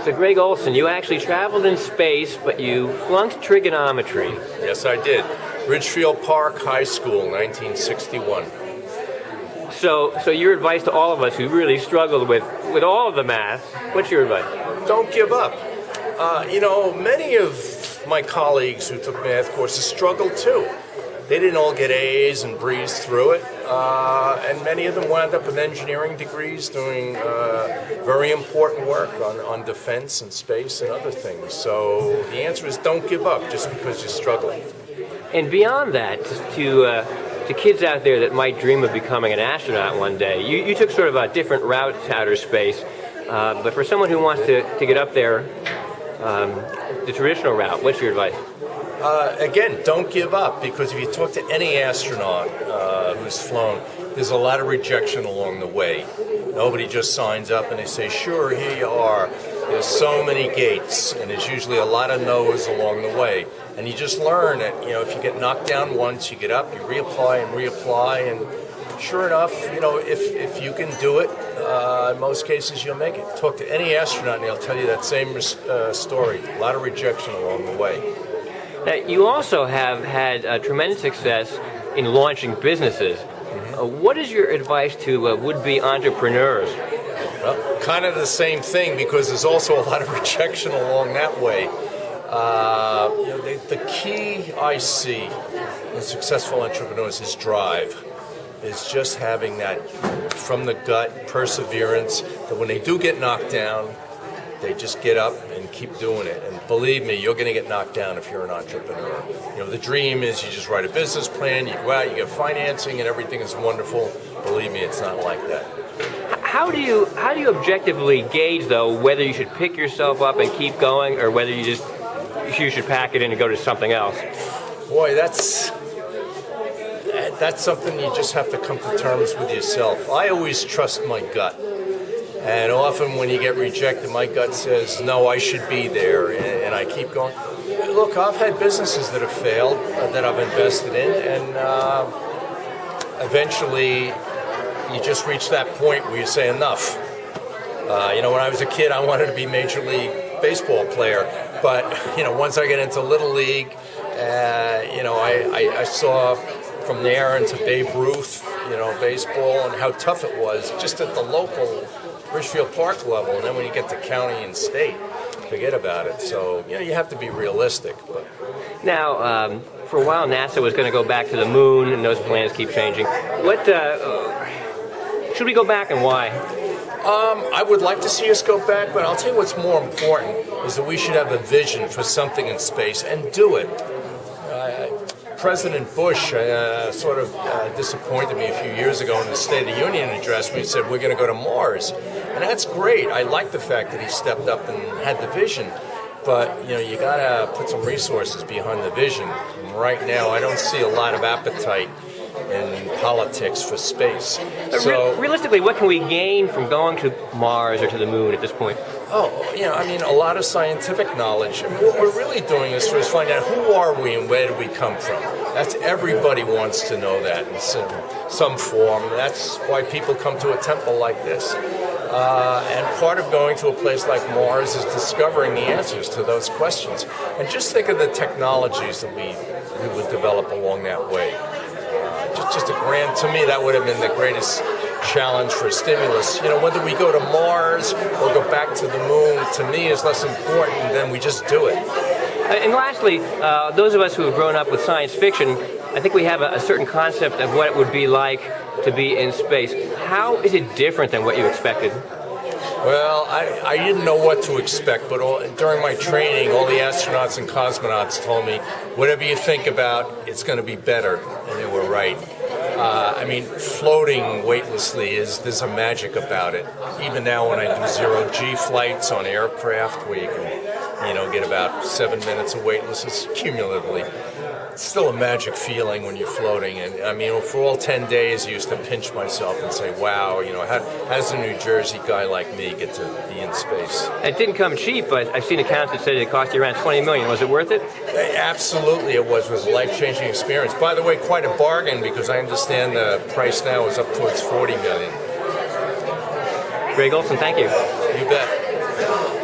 So Greg Olsen, you actually traveled in space, but you flunked trigonometry. Yes, I did. Ridgefield Park High School, 1961. So your advice to all of us who really struggled with all of the math, what's your advice? Don't give up. Many of my colleagues who took math courses struggled too. They didn't all get A's and breeze through it, and many of them wound up with engineering degrees doing very important work on defense and space and other things. So the answer is don't give up just because you struggle. And beyond that, to kids out there that might dream of becoming an astronaut one day, you took sort of a different route to outer space, but for someone who wants to get up there, the traditional route, what's your advice? Again, don't give up, because if you talk to any astronaut who's flown, there's a lot of rejection along the way. Nobody just signs up and they say, sure, here you are. There's so many gates, and there's usually a lot of no's along the way. And you just learn that, if you get knocked down once, you get up, you reapply and reapply, and sure enough, if you can do it, in most cases you'll make it. Talk to any astronaut and they'll tell you that same story. A lot of rejection along the way. Now, you also have had tremendous success in launching businesses. What is your advice to would-be entrepreneurs? Well, kind of the same thing, because there's also a lot of rejection along that way. The key I see in successful entrepreneurs is drive. Is just having that from the gut perseverance, that when they do get knocked down, they just get up and keep doing it. And believe me, you're going to get knocked down if you're an entrepreneur. The dream is you just write a business plan, you go out, you get financing, and everything is wonderful. Believe me, it's not like that. How do you objectively gauge, though, whether you should pick yourself up and keep going, or whether you should pack it in and go to something else? Boy, that's something you just have to come to terms with yourself. I always trust my gut. And often when you get rejected, my gut says, no, I should be there, and I keep going. Look, I've had businesses that have failed, that I've invested in, and eventually you just reach that point where you say enough. When I was a kid, I wanted to be Major League Baseball player, but, once I get into Little League, I saw from there into Babe Ruth, baseball, and how tough it was just at the local Ridgefield Park level, and then when you get to county and state, forget about it. So, you have to be realistic. But. Now, for a while, NASA was going to go back to the moon, and those plans keep changing. What should we go back, and why? I would like to see us go back, but I'll tell you what's more important is that we should have a vision for something in space and do it. President Bush sort of disappointed me a few years ago in the State of the Union address when he said, we're going to go to Mars. And that's great. I like the fact that he stepped up and had the vision. But, you got to put some resources behind the vision. And right now, I don't see a lot of appetite in politics for space. So, realistically, what can we gain from going to Mars or to the moon at this point? A lot of scientific knowledge. What we're really doing is find out who are we and where do we come from. That's everybody wants to know that in some form. That's why people come to a temple like this. And part of going to a place like Mars is discovering the answers to those questions. And just think of the technologies that we would develop along that way. To me, that would have been the greatest challenge for stimulus. Whether we go to Mars or go back to the moon, to me, is less important than we just do it. And lastly, those of us who have grown up with science fiction, I think we have a certain concept of what it would be like to be in space. How is it different than what you expected? Well, I didn't know what to expect, but during my training, all the astronauts and cosmonauts told me, whatever you think about, it's going to be better, and they were right. Floating weightlessly there's a magic about it. Even now when I do zero-G flights on aircraft where you can, get about 7 minutes of weightlessness cumulatively, it's still a magic feeling when you're floating. And for all 10 days, I used to pinch myself and say, wow, how does a New Jersey guy like me get to be in space? It didn't come cheap, but I've seen accounts that said it cost you around $20 million. Was it worth it? Absolutely it was. It was a life-changing experience. By the way, quite a bargain, because I understand the price now is up towards $40 million. Greg Olsen, thank you. You bet.